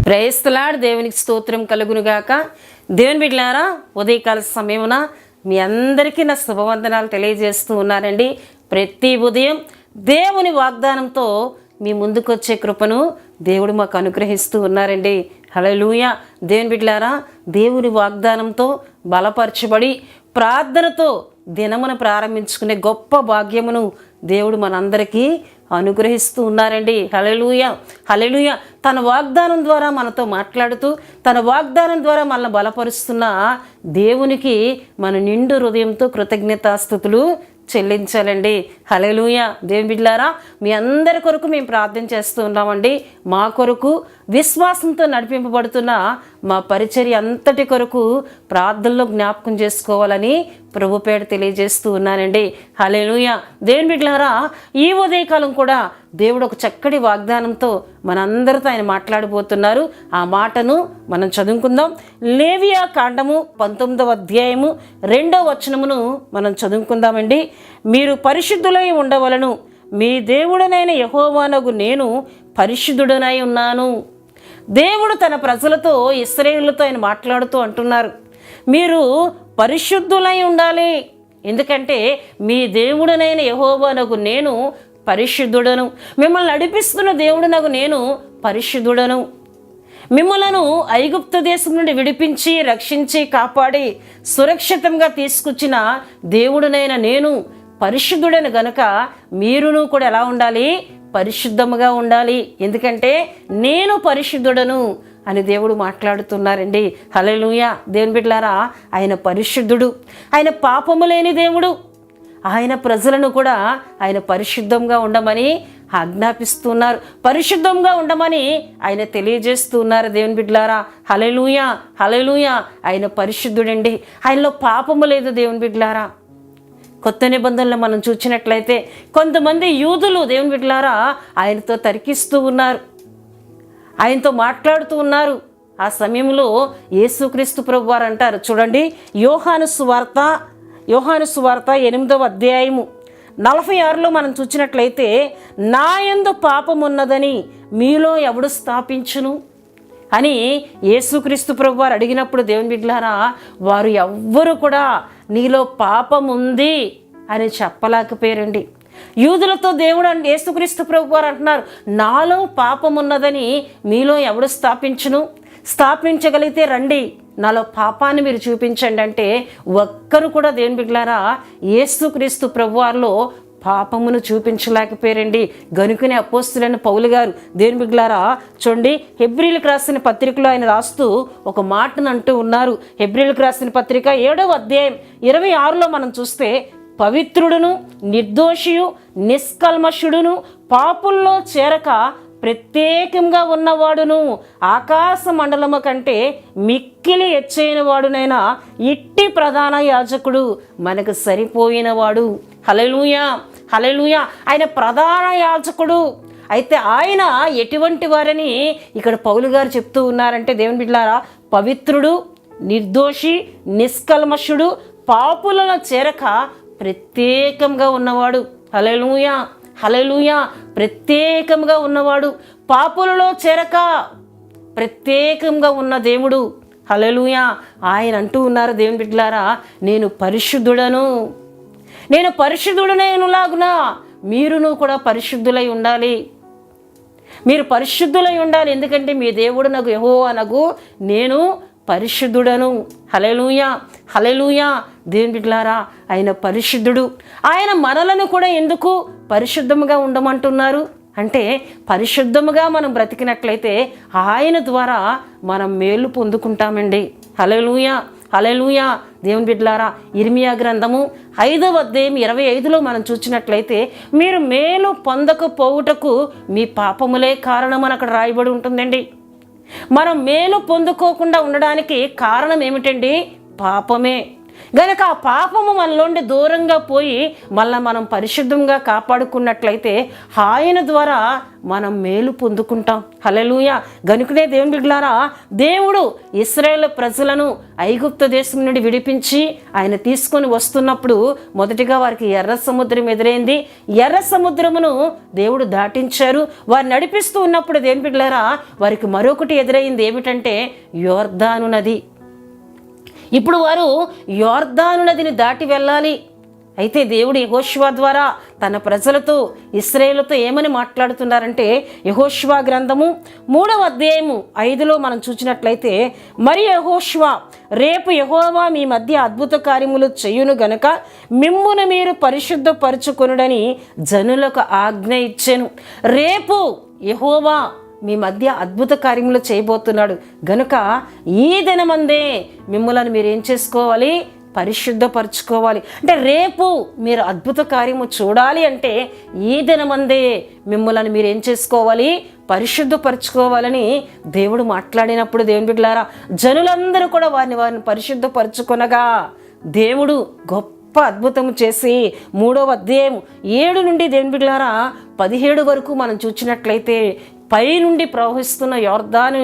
Praise the lord. దేవునికి స్తోత్రం కలుగునుగాక. దేవుని బిడ్డలారా, ఉదయకాల సమయమున మీ అందరికీ నా శుభవందనాలు తెలియజేస్తూ ఉన్నానండి. ప్రతి ఉదయం దేవుని వాగ్దానంతో మీ ముందుకొచ్చే కృపను దేవుడు మాకు అనుగ్రహిస్తూ ఉన్నారండి. హల్లెలూయా. దేవుని బిడ్డలారా, దేవుని వాగ్దానంతో బలపరచబడి ప్రార్థనతో దినమును ప్రారంభించుకునే గొప్ప భాగ్యమును దేవుడు మనందరికీ అనుగ్రహిస్తూ ఉన్నారండి. హల్లెలూయా, హల్లెలూయా. తన వాగ్దానం ద్వారా మనతో మాట్లాడుతూ తన వాగ్దానం ద్వారా మనల్ని బలపరుస్తున్న దేవునికి మన నిండు హృదయంతో కృతజ్ఞతాస్తుతులు చెల్లించాలండి. హల్లెలూయా. దేవుని బిడ్డలారా, మీ అందరి కొరకు మేము ప్రార్థన చేస్తూ ఉన్నామండి. మా కొరకు విశ్వాసంతో నడిపింపబడుతున్న మా పరిచర్య అంతటి కొరకు ప్రార్థనలో జ్ఞాపకం చేసుకోవాలని ప్రభు పేరు తెలియజేస్తూ ఉన్నానండి. హల్లెలూయా. దేవుని బిడ్డలారా, ఈ ఉదయకాలం కూడా దేవుడు ఒక చక్కటి వాగ్దానంతో మనందరితో ఆయన మాట్లాడబోతున్నారు. ఆ మాటను మనం చదువుకుందాం. లేవియా కాండము 19వ అధ్యాయము 2వ వచనమును మనం చదువుకుందామండి. మీరు పరిశుద్ధులై ఉండవలను, మీ దేవుడనైన యెహోవానగు నేను పరిశుద్ధుడనై ఉన్నాను. దేవుడు తన ప్రజలతో, ఇశ్రాయేలుతో ఆయన మాట్లాడుతూ అంటున్నారు, మీరు పరిశుద్ధులై ఉండాలి. ఎందుకంటే మీ దేవుడనైన యెహోవానగు నేను పరిశుద్ధుడను. మిమ్మల్ని నడిపిస్తున్న దేవుడునగు నేను పరిశుద్ధుడను. మిమ్మలను ఐగుప్తు దేశం నుండి విడిపించి రక్షించి కాపాడి సురక్షితంగా తీసుకొచ్చిన దేవుడునైన నేను పరిశుద్ధుడను గనుక మీరును కూడా ఎలా ఉండాలి? పరిశుద్ధముగా ఉండాలి. ఎందుకంటే నేను పరిశుద్ధుడను అని దేవుడు మాట్లాడుతున్నారండి. హల్లెలూయా. దేవుని బిడ్డలారా, ఆయన పరిశుద్ధుడు, ఆయన పాపము లేని దేవుడు. ఆయన ప్రజలను కూడా ఆయన పరిశుద్ధంగా ఉండమని ఆజ్ఞాపిస్తున్నారు, పరిశుద్ధంగా ఉండమని ఆయన తెలియజేస్తున్నారు. దేవుని బిడ్డలారా, హల్లెలూయా, హల్లెలూయా. ఆయన పరిశుద్ధుడండి, ఆయనలో పాపము లేదు. దేవుని బిడ్డలారా, కొత్త నిబంధనలు మనం చూసినట్లయితే కొంతమంది యూదులు దేవుని బిడ్డలారా ఆయనతో తర్కిస్తూ ఉన్నారు, ఆయనతో మాట్లాడుతూ ఉన్నారు. ఆ సమయంలో యేసుక్రీస్తు ప్రభు వారు అంటారు, చూడండి, యోహాను సువార్త 8వ అధ్యాయము 46లో మనం చూసినట్లయితే, నా యందు పాపమున్నదని మీలో ఎవడు స్థాపించును అని యేసుక్రీస్తు ప్రభు వారు అడిగినప్పుడు దేవుని బిడ్డలారా, వారు ఎవ్వరు కూడా నీలో పాపం ఉంది అని చెప్పలేకపోయారండి. యూదులతో దేవుడు యేసుక్రీస్తు ప్రభు వారు అంటున్నారు, నాలో పాపం ఉన్నదని మీలో ఎవడు స్థాపించును? స్థాపించగలిగితే రండి, నాలో పాపాన్ని మీరు చూపించండి అంటే ఒక్కరు కూడా దేవుని బిడ్డలారా యేసుక్రీస్తు ప్రభువారిలో పాపమును చూపించలేకపోయారండి. గనుకనే అపోస్తులైన పౌలు గారు దేవుని బిడ్డలారా చూడండి, హెబ్రీలకు రాసిన పత్రికలో ఆయన రాస్తూ ఒక మాటను అంటూ ఉన్నారు. హెబ్రీలకు రాసిన పత్రిక 7వ అధ్యాయం 26లో మనం చూస్తే, పవిత్రుడును నిర్దోషియు నిష్కల్మషుడును పాపుల్లో చేరక ప్రత్యేకంగా ఉన్నవాడును ఆకాశ మండలము కంటే మిక్కిలి ఎచ్చైన వాడునైనా ఇట్టి ప్రధాన యాజకుడు మనకు సరిపోయినవాడు. హల్లెలూయా, హల్లెలూయా. ఆయన ప్రధాన యాజకుడు. అయితే ఆయన ఎటువంటి వారని ఇక్కడ పౌలు గారు చెప్తూ ఉన్నారంటే దేవుని బిడ్డలారా, పవిత్రుడు, నిర్దోషి, నిష్కల్మషుడు, పాపులను చేరక ప్రత్యేకంగా ఉన్నవాడు. హల్లెలూయా, హల్లెలూయా. ప్రత్యేకంగా ఉన్నవాడు, పాపులలో చేరక ప్రత్యేకంగా ఉన్న దేవుడు. హల్లెలూయా. ఆయన అంటూ ఉన్నారు దేవుని బిడ్డలారా, నేను పరిశుద్ధుడను, నేను పరిశుద్ధుడనేలాగున మీరును కూడా పరిశుద్ధులై ఉండాలి. మీరు పరిశుద్ధులై ఉండాలి. ఎందుకంటే మీ దేవుడు నాకు యెహోవానగు నేను పరిశుద్ధుడను. హల్లెలూయా, హల్లెలూయా. దేవుని బిడ్డలారా, ఆయన పరిశుద్ధుడు. ఆయన మనలను కూడా ఎందుకు పరిశుద్ధముగా ఉండమంటున్నారు అంటే, పరిశుద్ధముగా మనం బ్రతికినట్లయితే ఆయన ద్వారా మనం మేలు పొందుకుంటామండి. హల్లెలూయా, హల్లెలూయా. దేవుని బిడ్డలారా, ఇర్మియా గ్రంథము 5వ అధ్యాయం 25లో మనం చూసినట్లయితే, మీరు మేలు పొందకపోవుటకు మీ పాపములే కారణమని అక్కడ రాయబడి ఉంటుందండి. మనం మేలు పొందుకోకుండా ఉండడానికి కారణం ఏమిటండి? పాపమే. గనక ఆ పాపము మనలోండి దూరంగా పోయి మళ్ళీ మనం పరిశుద్ధంగా కాపాడుకున్నట్లయితే ఆయన ద్వారా మనం మేలు పొందుకుంటాం. హల్లెలూయా. గనుకనే దేవుని బిడ్డలారా, దేవుడు ఇశ్రాయేలు ప్రజలను ఐగుప్తు దేశం నుండి విడిపించి ఆయన తీసుకొని వస్తున్నప్పుడు మొదటిగా వారికి ఎర్ర సముద్రం ఎదురైంది. ఎర్ర సముద్రమును దేవుడు దాటించారు. వారు నడిపిస్తూ ఉన్నప్పుడు దేవుని బిడ్డలారా, వారికి మరొకటి ఎదురైంది. ఏమిటంటే యోర్దాను నది. ఇప్పుడు వారు యోర్దాను నదిని దాటి వెళ్ళాలి. అయితే దేవుడు యెహోషువ ద్వారా తన ప్రజలతో ఇశ్రాయేలుతో ఏమని మాట్లాడుతున్నారంటే, యెహోషువ గ్రంథము 3వ అధ్యాయము 5లో మనం చూసినట్లయితే, మరి యెహోషువ, రేపు యెహోవా మీ మధ్య అద్భుత కార్యములు చేయును గనుక మిమ్మును మీరు పరిశుద్ధపరచుకొనుడని జనులకు ఆజ్ఞ ఇచ్చెను. రేపు యెహోవా మీ మధ్య అద్భుత కార్యములు చేయబోతున్నాడు గనుక ఈ దినమందే మిమ్మల్ని మీరు ఏం చేసుకోవాలి? పరిశుద్ధపరచుకోవాలి. అంటే రేపు మీరు అద్భుత కార్యము చూడాలి అంటే ఈ దినమందే మిమ్మల్ని మీరు ఏం చేసుకోవాలి? పరిశుద్ధపరచుకోవాలని దేవుడు మాట్లాడినప్పుడు దేవుని బిడ్డలారా, జనులందరూ కూడా వారిని పరిశుద్ధపరచుకొనగా దేవుడు గొప్ప అద్భుతం చేసి 3వ అధ్యాయం 7 నుండి దేవుని బిడ్డలారా 17 వరకు మనం చూసినట్లయితే పై నుండి ప్రవహిస్తున్న యోర్దాను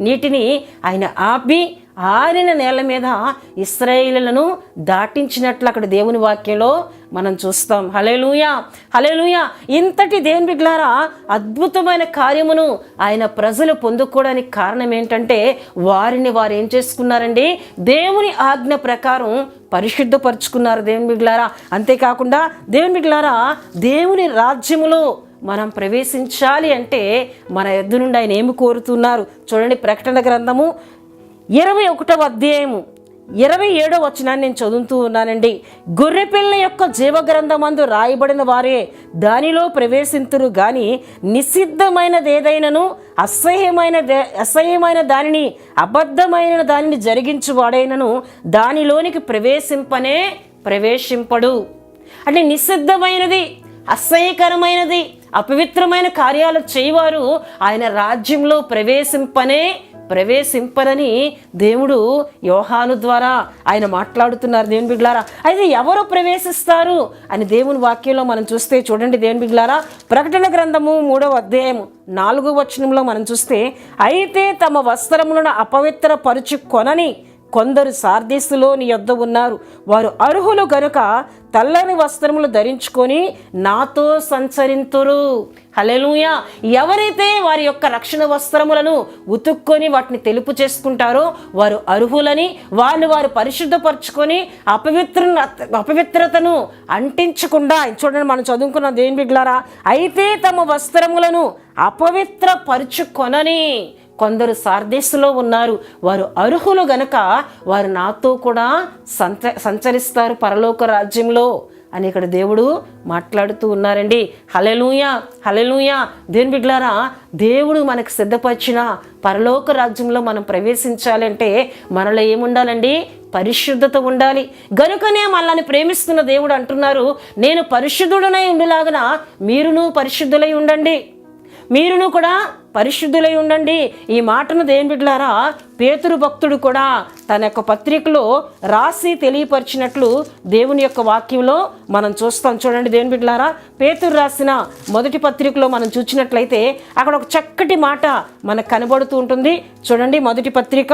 నీటిని ఆయన ఆపి ఆరిన నేల మీద ఇశ్రాయేలులను దాటించినట్లు అక్కడ దేవుని వాక్యంలో మనం చూస్తాం. హల్లెలూయా, హల్లెలూయా. ఇంతటి దేవుని బిడ్డలారా అద్భుతమైన కార్యమును ఆయన ప్రజలు పొందుకోవడానికి కారణం ఏంటంటే వారు ఏం చేసుకున్నారండి? దేవుని ఆజ్ఞ ప్రకారం పరిశుద్ధపరుచుకున్నారు దేవుని బిడ్డలారా. అంతేకాకుండా దేవుని బిడ్డలారా, దేవుని రాజ్యములో మనం ప్రవేశించాలి అంటే మన యొద్ద నుండి ఆయన ఏమి కోరుతున్నారు చూడండి. ప్రకటన గ్రంథము 21వ అధ్యాయము 27వ వచనాన్ని నేను చదువుతూ ఉన్నానండి. గొర్రెపిల్ల యొక్క జీవగ్రంథమందు రాయబడిన వారే దానిలో ప్రవేశింతురు గాని నిషిద్ధమైనదేదైనను అసహ్యమైన దానిని అబద్ధమైన దానిని జరిగించువాడైనను దానిలోనికి ప్రవేశింపడు. అంటే నిషిద్ధమైనది, అసహ్యకరమైనది, అపవిత్రమైన కార్యాలు చేయవారు ఆయన రాజ్యంలో ప్రవేశింపరని దేవుడు యోహాను ద్వారా ఆయన మాట్లాడుతున్నారు దేవుని బిడ్డలారా. అయితే ఎవరు ప్రవేశిస్తారు అని దేవుని వాక్యంలో మనం చూస్తే చూడండి దేవుని బిడ్డలారా, ప్రకటన గ్రంథము 3వ అధ్యాయము 4వ వచనంలో మనం చూస్తే, అయితే తమ వస్త్రములను అపవిత్ర పరుచుకొనని కొందరు సార్దీసులో నీ యొద్ద ఉన్నారు. వారు అర్హులు గనుక తెల్లని వస్త్రములు ధరించుకొని నాతో సంచరింతురు. హల్లెలూయా. ఎవరైతే వారి యొక్క రక్షణ వస్త్రములను ఉతుక్కొని వాటిని తెలుపు చేసుకుంటారో వారు అర్హులని, వారు పరిశుద్ధపరచుకొని అపవిత్రతను అంటించకుండా, చూడండి మనం చదువుకున్న దేవుని బిడ్డలారా, అయితే తమ వస్త్రములను అపవిత్రపరచుకొనని కొందరు సార్దేశులో ఉన్నారు. వారు అర్హులు గనక వారు నాతో కూడా సంచరిస్తారు పరలోక రాజ్యంలో అని ఇక్కడ దేవుడు మాట్లాడుతూ ఉన్నారండి. హల్లెలూయా, హల్లెలూయా. దేవుని బిడ్డలారా, దేవుడు మనకు సిద్ధపరిచిన పరలోక రాజ్యంలో మనం ప్రవేశించాలంటే మనలో ఏముండాలండి? పరిశుద్ధత ఉండాలి. గనుకనే మనల్ని ప్రేమిస్తున్న దేవుడు అంటున్నారు, నేను పరిశుద్ధుడనై ఉండులాగన మీరును పరిశుద్ధులై ఉండండి, మీరును కూడా పరిశుద్ధులై ఉండండి. ఈ మాటను దేవుని బిడ్డలారా పేతురు భక్తుడు కూడా తన యొక్క పత్రికలో రాసి తెలియపరిచినట్లు దేవుని యొక్క వాక్యంలో మనం చూస్తాం. చూడండి దేవుని బిడ్డలారా, పేతురు రాసిన మొదటి పత్రికలో మనం చూసినట్లయితే అక్కడ ఒక చక్కటి మాట మనకు కనబడుతూ ఉంటుంది. చూడండి మొదటి పత్రిక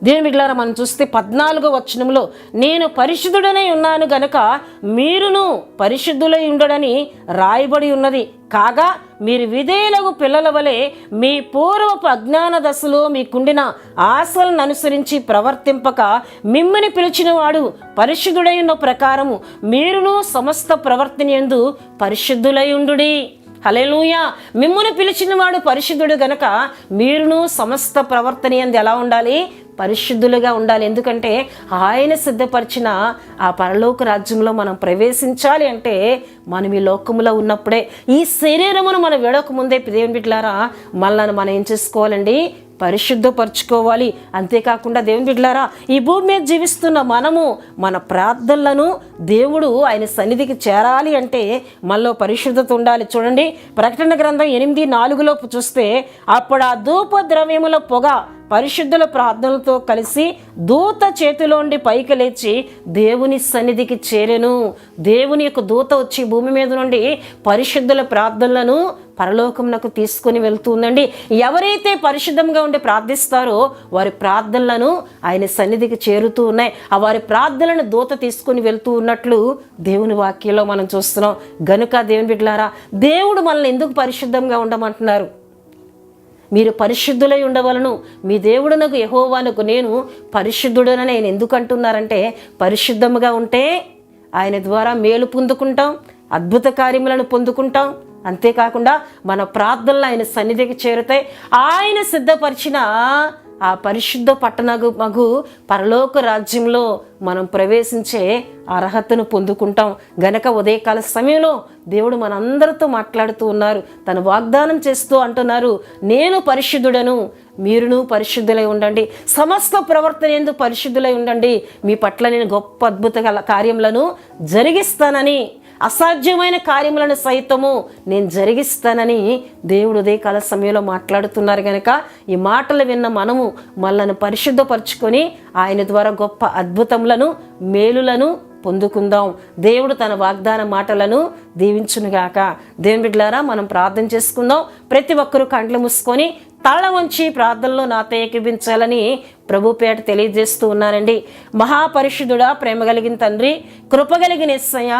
దేవుని బిడ్డలారా మనం చూస్తే 14వ వచనంలో, నేను పరిశుద్ధుడనై ఉన్నాను గనక మీరును పరిశుద్ధులై ఉండడని రాయబడి ఉన్నది. కాగా మీరు విధేయులకు పిల్లల వలె మీ పూర్వపు అజ్ఞాన దశలో మీకుండిన ఆశలను అనుసరించి ప్రవర్తింపక మిమ్మల్ని పిలిచిన వాడు పరిశుద్ధుడై ఉన్న ప్రకారము మీరును సమస్త ప్రవర్తన యందు పరిశుద్ధులై ఉండుడి. హల్లెలూయా. మిమ్మును పిలిచిన వాడు పరిశుద్ధుడు గనక మీరును సమస్త ప్రవర్తన యందు ఎలా ఉండాలి? పరిశుద్ధులుగా ఉండాలి. ఎందుకంటే ఆయన సిద్ధపరిచిన ఆ పరలోక రాజ్యంలో మనం ప్రవేశించాలి అంటే మనం ఈ లోకములో ఉన్నప్పుడే, ఈ శరీరమును మనం విడవకముందే దేవుని బిడ్డలారా మనల్ని మనం ఏం చేసుకోవాలండి? పరిశుద్ధపరచుకోవాలి. అంతేకాకుండా దేవుని బిడ్డలారా ఈ భూమి మీద జీవిస్తున్న మనము మన ప్రార్థనలను దేవుడు ఆయన సన్నిధికి చేరాలి అంటే మనలో పరిశుద్ధత ఉండాలి. చూడండి ప్రకటన గ్రంథం 8:4లో చూస్తే, అప్పుడు ఆ ధూప ద్రవ్యముల పొగ పరిశుద్ధుల ప్రార్థనలతో కలిసి దూత చేతిలోండి పైకి లేచి దేవుని సన్నిధికి చేరెను. దేవుని యొక్క దూత వచ్చి భూమి మీద నుండి పరిశుద్ధుల ప్రార్థనలను పరలోకమునకు తీసుకొని వెళ్తుందండి. ఎవరైతే పరిశుద్ధంగా ఉండి ప్రార్థిస్తారో వారి ప్రార్థనలను ఆయన సన్నిధికి చేరుతూ ఉన్నాయి. ఆ వారి ప్రార్థనలను దూత తీసుకొని వెళ్తూ ఉన్నట్లు దేవుని వాక్యంలో మనం చూస్తున్నాం. గనుక దేవుని బిడ్డలారా, దేవుడు మనల్ని ఎందుకు పరిశుద్ధంగా ఉండమంటున్నారు? మీరు పరిశుద్ధులై ఉండవలను, మీ దేవుడునకు యెహోవానకు నేను పరిశుద్ధుడని నేను ఎందుకు అంటున్నారంటే, పరిశుద్ధముగా ఉంటే ఆయన ద్వారా మేలు పొందుకుంటాం, అద్భుత కార్యములను పొందుకుంటాం. అంతేకాకుండా మన ప్రార్థనలు ఆయన సన్నిధికి చేరుతాయి. ఆయన సిద్ధపరిచిన ఆ పరిశుద్ధ పట్టణమగు పరలోక రాజ్యంలో మనం ప్రవేశించే అర్హతను పొందుకుంటాం. గనక ఉదయకాల సమయంలో దేవుడు మనందరితో మాట్లాడుతూ ఉన్నారు. తన వాగ్దానం చేస్తూ అంటున్నారు, నేను పరిశుద్ధుడను, మీరును పరిశుద్ధులై ఉండండి, సమస్త ప్రవర్తన యందు పరిశుద్ధులై ఉండండి, మీ పట్ల నేను గొప్ప అద్భుత కార్యములను జరిగిస్తానని, అసాధ్యమైన కార్యములను సైతము నేను జరిగిస్తానని దేవుడు ఉదయకాల సమయంలో మాట్లాడుతున్నారు. కనుక ఈ మాటలు విన్న మనము మనల్ని పరిశుద్ధపరచుకొని ఆయన ద్వారా గొప్ప అద్భుతములను మేలులను పొందుకుందాం. దేవుడు తన వాగ్దాన మాటలను దీవించునుగాక. దేవుని బిడ్డలారా, మనం ప్రార్థన చేసుకుందాం. ప్రతి ఒక్కరూ కండ్లు మూసుకొని తల వంచి ప్రార్థనలో నాతో ఏకీభించాలని ప్రభుపేట తెలియజేస్తూ ఉన్నానండి. మహాపరిశుద్ధుడా, ప్రేమ కలిగిన తండ్రి, కృపగలిగిన యేసయ్య,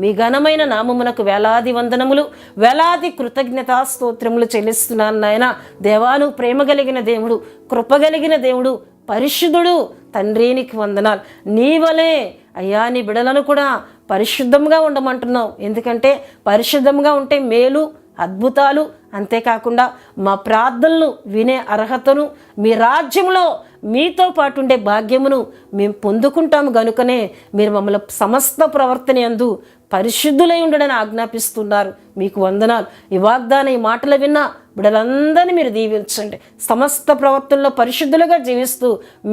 మీ ఘనమైన నామమునకు వేలాది వందనములు, వేలాది కృతజ్ఞతా స్తోత్రములు చెల్లిస్తున్నాను నాయన. దేవాను ప్రేమ కలిగిన దేవుడు, కృపగలిగిన దేవుడు, పరిశుద్ధుడు తండ్రి, నీకు వందనాలు. నీ వలే అయ్యా నీ బిడలను కూడా పరిశుద్ధంగా ఉండమంటున్నావు. ఎందుకంటే పరిశుద్ధంగా ఉంటే మేలు, అద్భుతాలు, అంతేకాకుండా మా ప్రార్థనలు వినే అర్హతను, మీ రాజ్యంలో మీతో పాటు ఉండే భాగ్యమును మేము పొందుకుంటాము. గనుకనే మీరు మమ్మల్ని సమస్త ప్రవర్తన యందు పరిశుద్ధులై ఉండడని ఆజ్ఞాపిస్తున్నారు. మీకు వందనాలు. ఈ వాగ్దానం, ఈ మాటలు విన్నా బిడ్డలందరినీ మీరు దీవించండి. సమస్త ప్రవర్తనలో పరిశుద్ధులుగా జీవిస్తూ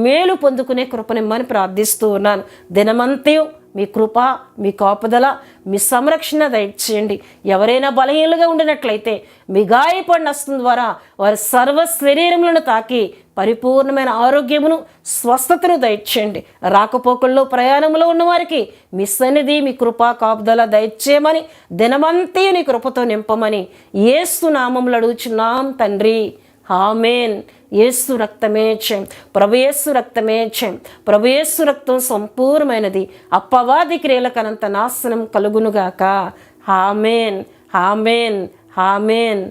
మేలు పొందుకునే కృపనిమ్మని ప్రార్థిస్తూ ఉన్నాను. దినమంతయు మీ కృప, మీ కాపుదల, మీ సంరక్షణ దయచేయండి. ఎవరైనా బలహీనలుగా ఉండినట్లయితే మీ గాయపడిన హస్తం ద్వారా వారి సర్వ శరీరములను తాకి పరిపూర్ణమైన ఆరోగ్యమును, స్వస్థతను దయచేయండి. రాకపోకల్లో, ప్రయాణంలో ఉన్నవారికి మీ సన్నిధి, మీ కృప, కాపుదల దయచేయమని, దినమంతా నీ కృపతో నింపమని యేసు నామములో అడుగుచున్నాం తండ్రి. ఆమేన్. యేసు రక్తమే జయం, ప్రభు యేసు రక్తమే జయం. ప్రభు యేసు రక్తం సంపూర్ణమైనది, అపవాది క్రియలకనంత నాశనం కలుగునుగాక. ఆమేన్, ఆమేన్, ఆమేన్.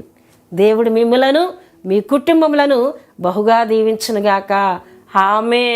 దేవుడు మిమ్ములను, మీ కుటుంబములను బహుగా దీవించునుగాక. ఆమేన్.